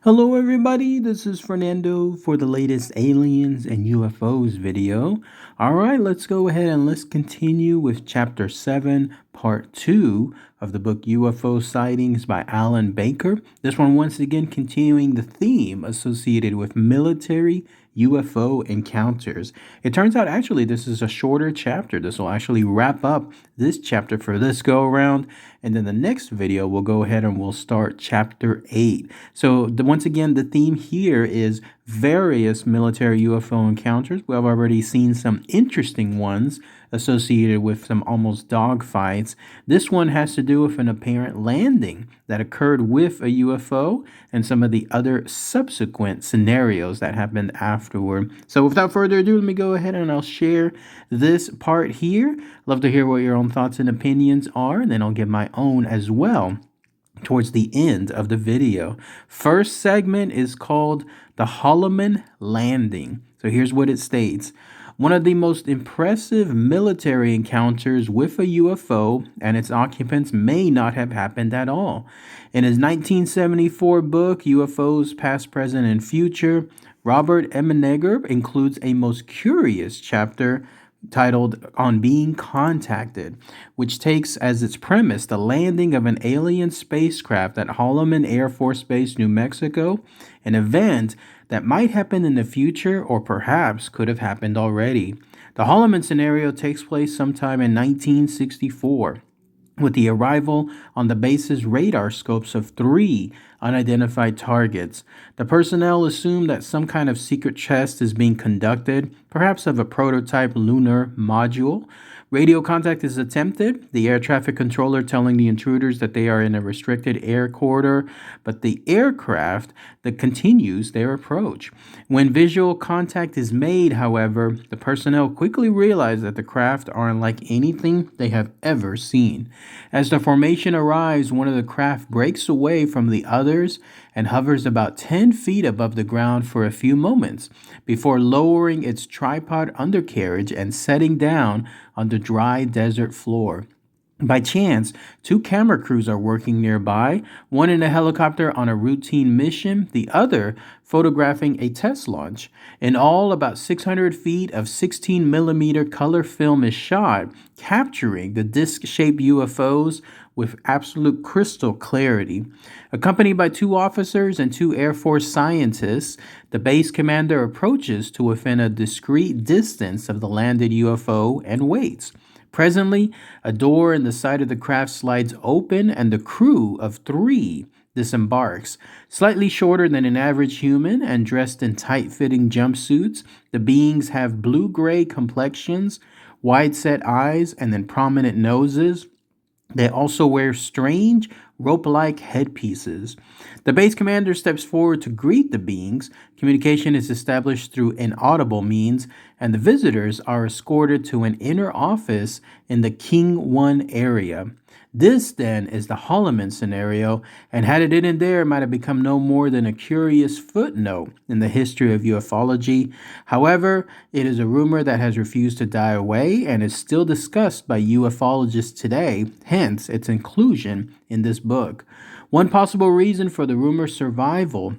Hello, everybody. This is Fernando for the latest aliens and UFOs video. All right, let's go ahead and let's continue with Chapter 7, Part 2 of the book UFO Sightings by Alan Baker. This one, once again, continuing the theme associated with military UFO encounters. It turns out, actually, this is a shorter chapter. This will actually wrap up this chapter for this go around. And then the next video, we'll go ahead and we'll start Chapter 8. So once again, the theme here is various military UFO encounters. We have already seen some interesting ones associated with some almost dogfights. This one has to do with an apparent landing that occurred with a UFO and some of the other subsequent scenarios that happened afterward. So without further ado, let me go ahead and I'll share this part here. Love to hear what your own thoughts and opinions are, and then I'll give my own as well towards the end of the video. First segment is called the Holloman Landing. So here's what it states. One of the most impressive military encounters with a UFO and its occupants may not have happened at all. In his 1974 book, UFOs Past, Present, and Future, Robert Emenegger includes a most curious chapter titled On Being Contacted, which takes as its premise the landing of an alien spacecraft at Holloman Air Force Base, New Mexico, an event that might happen in the future or perhaps could have happened already. The Holloman scenario takes place sometime in 1964. With the arrival on the base's radar scopes of 3 unidentified targets. The personnel assume that some kind of secret test is being conducted, perhaps of a prototype lunar module. Radio contact is attempted, the air traffic controller telling the intruders that they are in a restricted air corridor, but the aircraft that continues their approach. When visual contact is made, however, the personnel quickly realize that the craft are unlike anything they have ever seen. As the formation arrives, one of the craft breaks away from the others and hovers about 10 feet above the ground for a few moments before lowering its tripod undercarriage and setting down on the dry desert floor. By chance, 2 camera crews are working nearby, one in a helicopter on a routine mission, the other photographing a test launch. In all, about 600 feet of 16mm color film is shot, capturing the disc-shaped UFOs with absolute crystal clarity. Accompanied by 2 officers and 2 Air Force scientists, the base commander approaches to within a discreet distance of the landed UFO and waits. Presently, a door in the side of the craft slides open and the crew of 3 disembarks. Slightly shorter than an average human and dressed in tight-fitting jumpsuits, the beings have blue-gray complexions, wide-set eyes, and then prominent noses. They also wear strange, rope-like headpieces. The base commander steps forward to greet the beings. Communication is established through inaudible means, and the visitors are escorted to an inner office in the King 1 area. This, then, is the Holloman scenario, and had it in there, it might have become no more than a curious footnote in the history of ufology. However, it is a rumor that has refused to die away and is still discussed by ufologists today, hence its inclusion in this book. One possible reason for the rumor's survival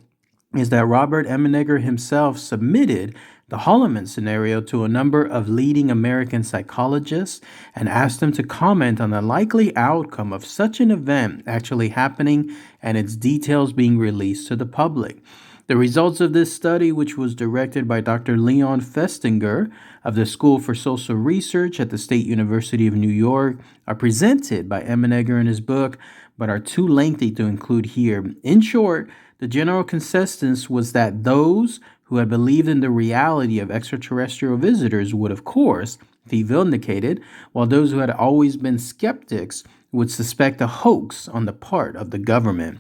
is that Robert Emenegger himself submitted the Holloman scenario to a number of leading American psychologists and asked them to comment on the likely outcome of such an event actually happening and its details being released to the public. The results of this study, which was directed by Dr. Leon Festinger of the School for Social Research at the State University of New York, are presented by Emenegger in his book, but are too lengthy to include here. In short, the general consensus was that those who had believed in the reality of extraterrestrial visitors would, of course, be vindicated, while those who had always been skeptics would suspect a hoax on the part of the government.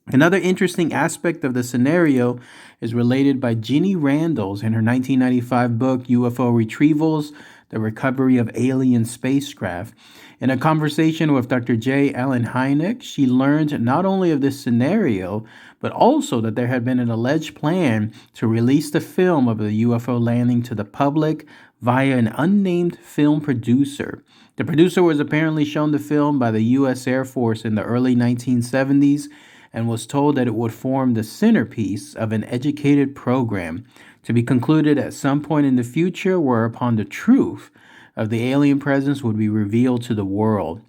Another interesting aspect of the scenario is related by Ginny Randles in her 1995 book, UFO Retrievals, The Recovery of Alien Spacecraft. In a conversation with Dr. J. Allen Hynek, she learned not only of this scenario, but also that there had been an alleged plan to release the film of the UFO landing to the public via an unnamed film producer. The producer was apparently shown the film by the U.S. Air Force in the early 1970s, and was told that it would form the centerpiece of an educated program to be concluded at some point in the future, whereupon the truth of the alien presence would be revealed to the world.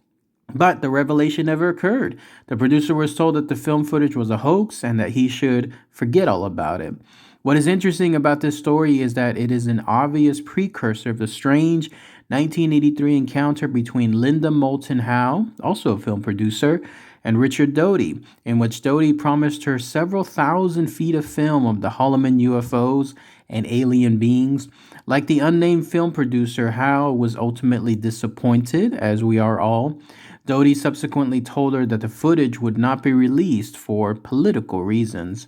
But the revelation never occurred. The producer was told that the film footage was a hoax and that he should forget all about it. What is interesting about this story is that it is an obvious precursor of the strange 1983 encounter between Linda Moulton Howe, also a film producer, and Richard Doty, in which Doty promised her several thousand feet of film of the Holloman UFOs and alien beings. Like the unnamed film producer, Howe was ultimately disappointed, as we are all. Doty subsequently told her that the footage would not be released for political reasons.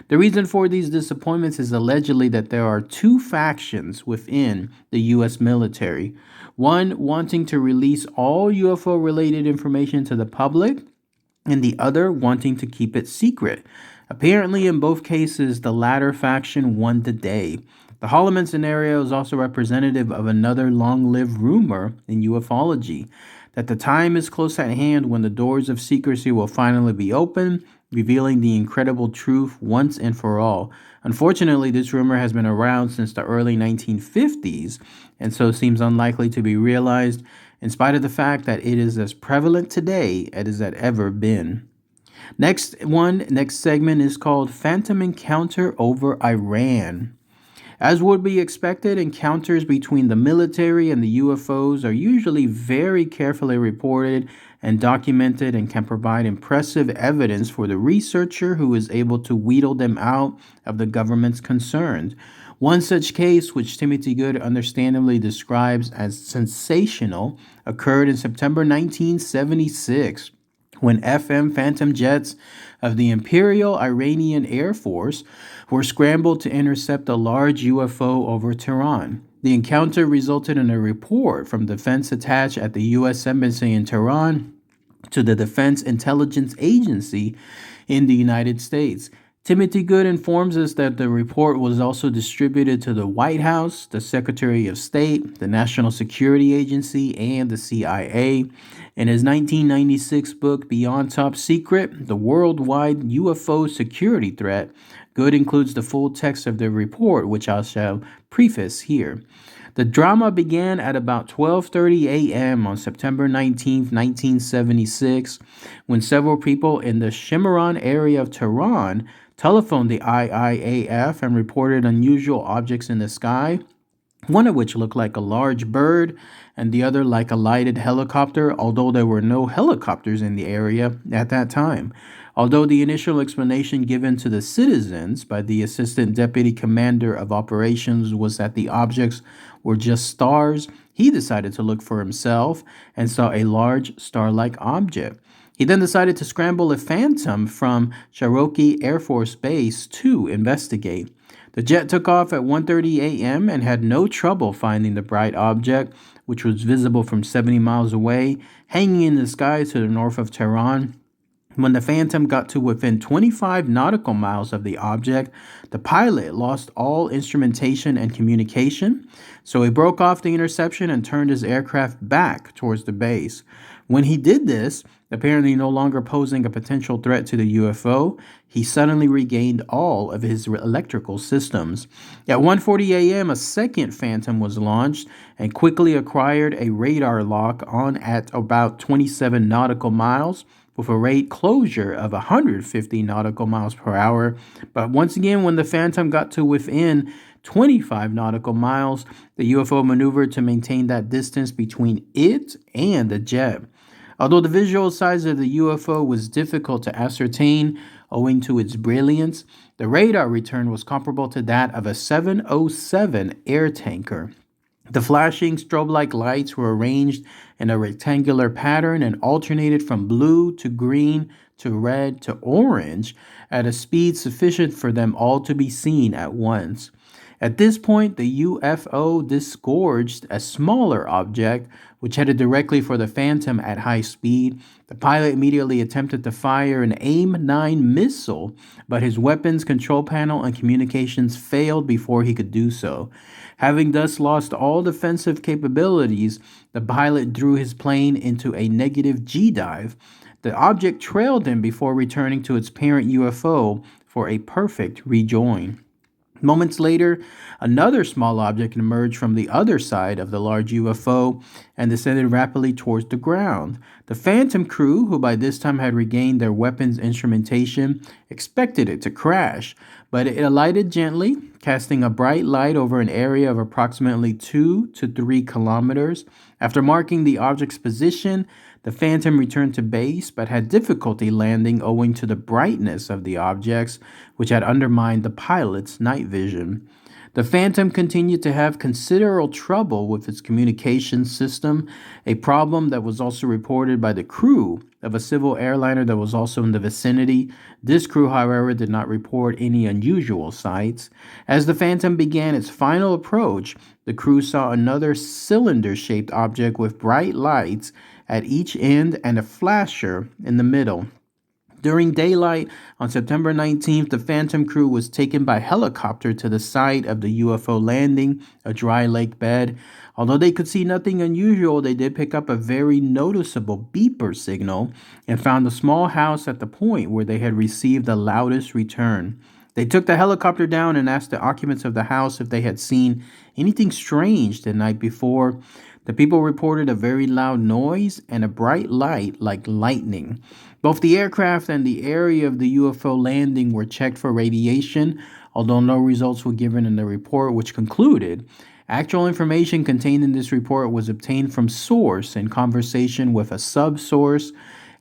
The reason for these disappointments is allegedly that there are two factions within the U.S. military, one wanting to release all UFO-related information to the public, and the other wanting to keep it secret. Apparently, in both cases, the latter faction won the day. The Holloman scenario is also representative of another long-lived rumor in ufology, that the time is close at hand when the doors of secrecy will finally be opened, revealing the incredible truth once and for all. Unfortunately, this rumor has been around since the early 1950s, and so seems unlikely to be realized, in spite of the fact that it is as prevalent today as it has ever been. Next segment is called Phantom Encounter over Iran. As would be expected, encounters between the military and the UFOs are usually very carefully reported and documented and can provide impressive evidence for the researcher who is able to wheedle them out of the government's concerns. One such case, which Timothy Good understandably describes as sensational, occurred in September 1976. When FM Phantom jets of the Imperial Iranian Air Force were scrambled to intercept a large UFO over Tehran. The encounter resulted in a report from defense attached at the U.S. Embassy in Tehran to the Defense Intelligence Agency in the United States. Timothy Good informs us that the report was also distributed to the White House, the Secretary of State, the National Security Agency, and the CIA. In his 1996 book, Beyond Top Secret, The Worldwide UFO Security Threat, Good includes the full text of the report, which I shall preface here. The drama began at about 12:30 a.m. on September 19, 1976, when several people in the Shimiran area of Tehran telephoned the IIAF and reported unusual objects in the sky, one of which looked like a large bird and the other like a lighted helicopter, although there were no helicopters in the area at that time. Although the initial explanation given to the citizens by the Assistant Deputy Commander of Operations was that the objects were just stars, he decided to look for himself and saw a large star-like object. He then decided to scramble a Phantom from Cherokee Air Force Base to investigate. The jet took off at 1:30 a.m. and had no trouble finding the bright object, which was visible from 70 miles away, hanging in the sky to the north of Tehran. When the Phantom got to within 25 nautical miles of the object, the pilot lost all instrumentation and communication, so he broke off the interception and turned his aircraft back towards the base. When he did this, apparently no longer posing a potential threat to the UFO, he suddenly regained all of his electrical systems. At 1:40 a.m., a second Phantom was launched and quickly acquired a radar lock on at about 27 nautical miles, with a rate closure of 150 nautical miles per hour. But once again, when the Phantom got to within 25 nautical miles, the UFO maneuvered to maintain that distance between it and the jet. Although the visual size of the UFO was difficult to ascertain owing to its brilliance, the radar return was comparable to that of a 707 air tanker. The flashing strobe-like lights were arranged in a rectangular pattern and alternated from blue to green to red to orange at a speed sufficient for them all to be seen at once. At this point, the UFO disgorged a smaller object, which headed directly for the Phantom at high speed. The pilot immediately attempted to fire an AIM-9 missile, but his weapons, control panel, and communications failed before he could do so. Having thus lost all defensive capabilities, the pilot drew his plane into a negative G dive. The object trailed them before returning to its parent UFO for a perfect rejoin. Moments later, another small object emerged from the other side of the large UFO and descended rapidly towards the ground. The Phantom crew, who by this time had regained their weapons instrumentation, expected it to crash, but it alighted gently, casting a bright light over an area of approximately 2 to 3 kilometers. After marking the object's position, the Phantom returned to base but had difficulty landing owing to the brightness of the objects, which had undermined the pilot's night vision. The Phantom continued to have considerable trouble with its communication system, a problem that was also reported by the crew of a civil airliner that was also in the vicinity. This crew, however, did not report any unusual sights. As the Phantom began its final approach, the crew saw another cylinder-shaped object with bright lights at each end and a flasher in the middle. During daylight on September 19th, the Phantom crew was taken by helicopter to the site of the UFO landing, a dry lake bed. Although they could see nothing unusual, they did pick up a very noticeable beeper signal and found a small house at the point where they had received the loudest return. They took the helicopter down and asked the occupants of the house if they had seen anything strange the night before. The people reported a very loud noise and a bright light like lightning. Both the aircraft and the area of the UFO landing were checked for radiation, although no results were given in the report, which concluded actual information contained in this report was obtained from source in conversation with a sub-source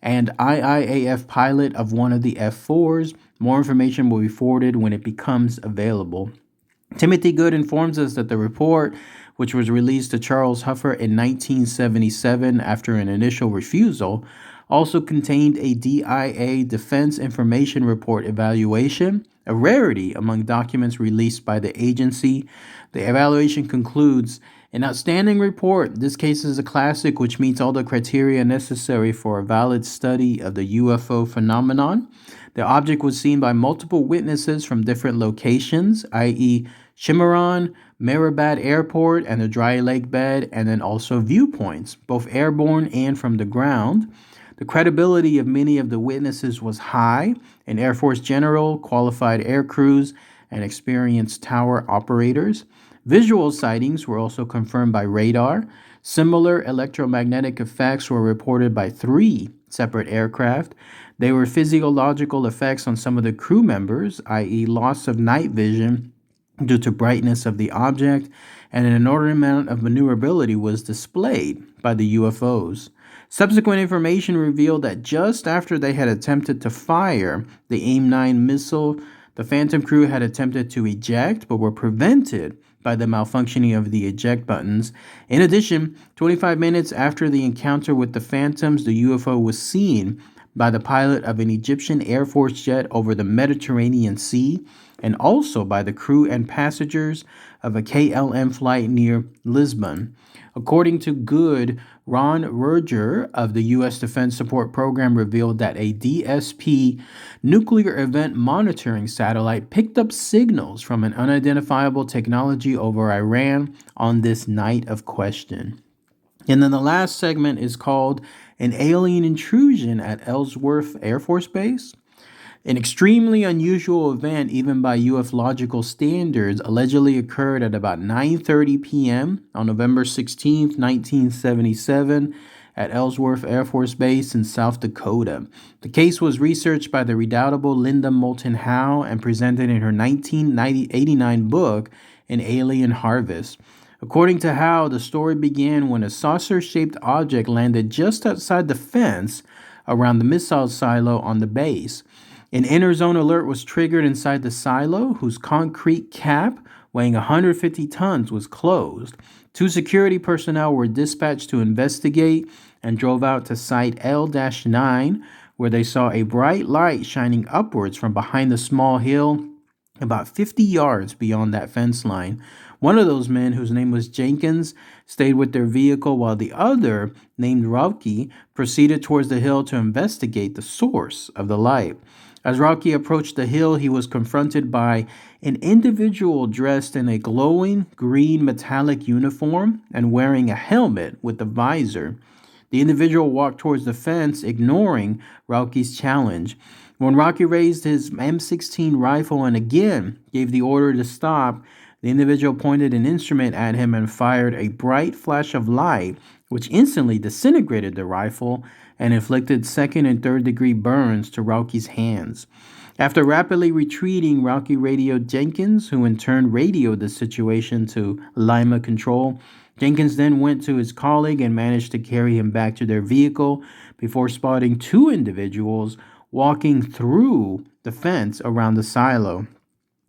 and IIAF pilot of one of the F-4s. More information will be forwarded when it becomes available. Timothy Good informs us that the report, which was released to Charles Huffer in 1977 after an initial refusal, also contained a DIA Defense Information Report evaluation, a rarity among documents released by the agency. The evaluation concludes, an outstanding report. This case is a classic which meets all the criteria necessary for a valid study of the UFO phenomenon. The object was seen by multiple witnesses from different locations, i.e., Cimarron, Mehrabad Airport, and the Dry Lake Bed, and then also viewpoints, both airborne and from the ground. The credibility of many of the witnesses was high. An Air Force general, qualified air crews, and experienced tower operators. Visual sightings were also confirmed by radar. Similar electromagnetic effects were reported by 3 separate aircraft. There were physiological effects on some of the crew members, i.e., loss of night vision due to brightness of the object, and an inordinate amount of maneuverability was displayed by the UFOs. Subsequent information revealed that just after they had attempted to fire the AIM-9 missile, the Phantom crew had attempted to eject but were prevented by the malfunctioning of the eject buttons. In addition, 25 minutes after the encounter with the Phantoms, the UFO was seen by the pilot of an Egyptian Air Force jet over the Mediterranean Sea, and also by the crew and passengers of a KLM flight near Lisbon. According to Good, Ron Roger of the U.S. Defense Support Program revealed that a DSP nuclear event monitoring satellite picked up signals from an unidentifiable technology over Iran on this night of question. And then the last segment is called An Alien Intrusion at Ellsworth Air Force Base. An extremely unusual event, even by ufological standards, allegedly occurred at about 9:30 p.m. on November 16, 1977, at Ellsworth Air Force Base in South Dakota. The case was researched by the redoubtable Linda Moulton Howe and presented in her 1989 book, An Alien Harvest. According to Howe, the story began when a saucer-shaped object landed just outside the fence around the missile silo on the base. An inner zone alert was triggered inside the silo, whose concrete cap, weighing 150 tons, was closed. 2 security personnel were dispatched to investigate and drove out to Site L-9, where they saw a bright light shining upwards from behind the small hill about 50 yards beyond that fence line. One of those men, whose name was Jenkins, stayed with their vehicle while the other, named Rauke, proceeded towards the hill to investigate the source of the light. As Rauke approached the hill, he was confronted by an individual dressed in a glowing green metallic uniform and wearing a helmet with a visor. The individual walked towards the fence, ignoring Rauke's challenge. When Rocky raised his M16 rifle and again gave the order to stop, the individual pointed an instrument at him and fired a bright flash of light, which instantly disintegrated the rifle and inflicted second and third degree burns to Rauke's hands. After rapidly retreating, Rauke radioed Jenkins, who in turn radioed the situation to Lima Control. Jenkins then went to his colleague and managed to carry him back to their vehicle before spotting two individuals walking through the fence around the silo.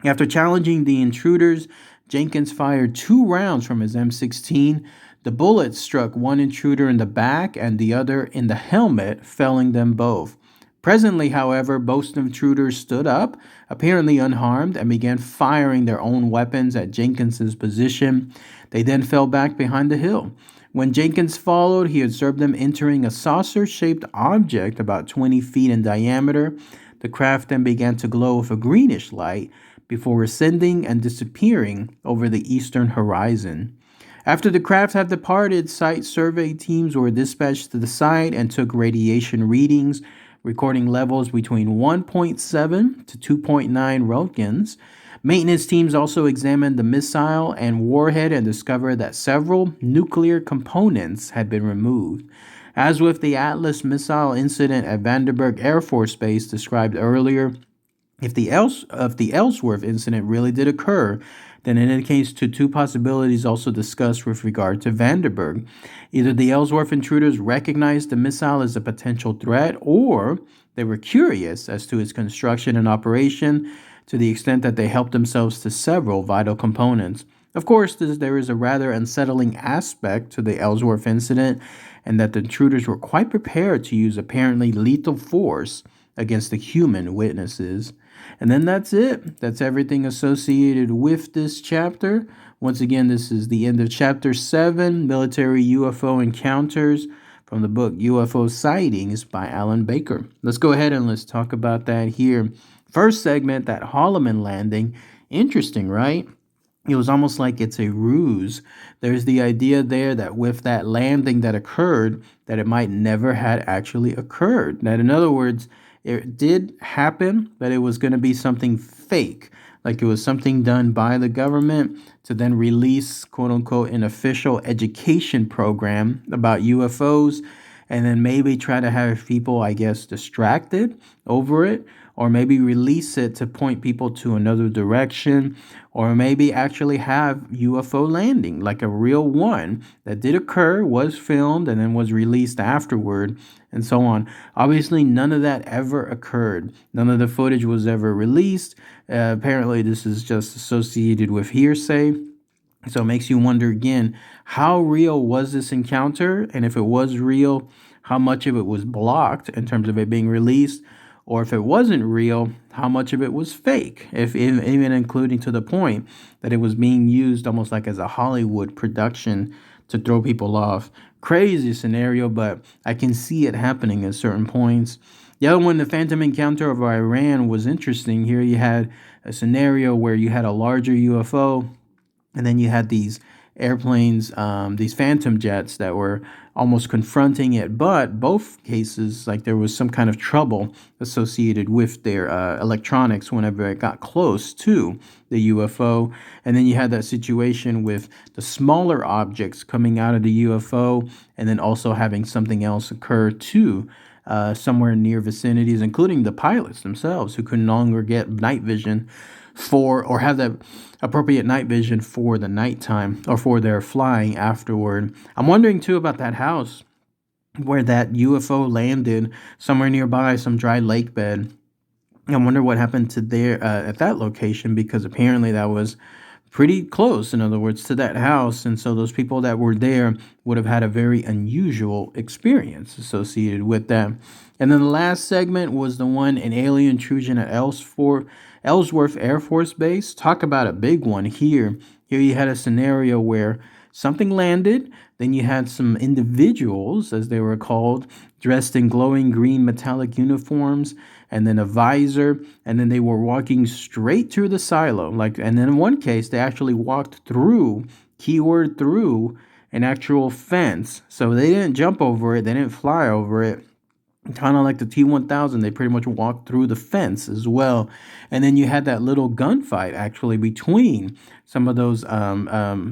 After challenging the intruders, Jenkins fired 2 rounds from his M16. The bullets struck one intruder in the back and the other in the helmet, felling them both. Presently, however, both intruders stood up, apparently unharmed, and began firing their own weapons at Jenkins's position. They then fell back behind the hill. When Jenkins followed, he observed them entering a saucer-shaped object about 20 feet in diameter. The craft then began to glow with a greenish light before ascending and disappearing over the eastern horizon. After the craft had departed, site survey teams were dispatched to the site and took radiation readings, recording levels between 1.7 to 2.9 Roentgens. Maintenance teams also examined the missile and warhead and discovered that several nuclear components had been removed. As with the Atlas missile incident at Vandenberg Air Force Base described earlier, if the Ellsworth incident really did occur, then it indicates to two possibilities also discussed with regard to Vandenberg. Either the Ellsworth intruders recognized the missile as a potential threat, or they were curious as to its construction and operation to the extent that they helped themselves to several vital components. Of course, there is a rather unsettling aspect to the Ellsworth incident, and that the intruders were quite prepared to use apparently lethal force against the human witnesses. And then that's it. That's everything associated with this chapter. Once again, this is the end of Chapter 7, Military UFO Encounters, from the book UFO Sightings by Alan Baker. Let's go ahead and let's talk about that here. First segment, that Holloman landing. Interesting, right? It was almost like it's a ruse. There's the idea there that with that landing that occurred, that it might never had actually occurred. That in other words, it did happen, but it was going to be something fake. Like it was something done by the government to then release, quote unquote, an official education program about UFOs, and then maybe try to have people, I guess, distracted over it, or maybe release it to point people to another direction, or maybe actually have UFO landing, like a real one that did occur, was filmed, and then was released afterward, and so on. Obviously, none of that ever occurred. None of the footage was ever released. Apparently, this is just associated with hearsay. So it makes you wonder again, how real was this encounter? And if it was real, how much of it was blocked in terms of it being released? Or if it wasn't real, how much of it was fake? If even including to the point that it was being used almost like as a Hollywood production to throw people off. Crazy scenario, but I can see it happening at certain points. The other one, the Phantom Encounter of Iran, was interesting. Here you had a scenario where you had a larger UFO, and then you had these airplanes, these phantom jets that were almost confronting it. But both cases, like there was some kind of trouble associated with their electronics whenever it got close to the UFO. And then you had that situation with the smaller objects coming out of the UFO and then also having something else occur too. Somewhere near vicinities, including the pilots themselves who could no longer get night vision for, or have that appropriate night vision for the nighttime or for their flying afterward. I'm wondering too about that house where that UFO landed somewhere nearby, some dry lake bed. I wonder what happened to there at that location, because apparently that was pretty close, in other words, to that house. And so those people that were there would have had a very unusual experience associated with that. And then the last segment was the one, an alien intrusion at Ellsworth Air Force Base. Talk about a big one here. Here you had a scenario where something landed. Then you had some individuals, as they were called, dressed in glowing green metallic uniforms, and then a visor, and then they were walking straight through the silo. And then in one case, they actually walked through, keyword through, an actual fence. So they didn't jump over it, they didn't fly over it. Kind of like the T-1000, they pretty much walked through the fence as well. And then you had that little gunfight actually between some of those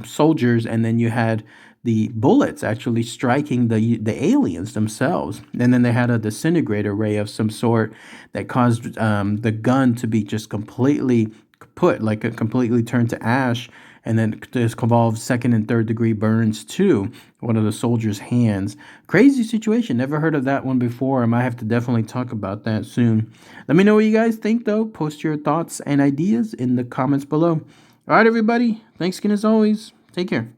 soldiers, and then you had the bullets actually striking the aliens themselves. And then they had a disintegrator ray of some sort that caused the gun to be just completely completely turned to ash, and then this involved second and third degree burns to one of the soldiers' hands. Crazy situation. Never heard of that one before. I might have to definitely talk about that soon. Let me know what you guys think, though. Post your thoughts and ideas in the comments below. All right, everybody. Thanks again as always. Take care.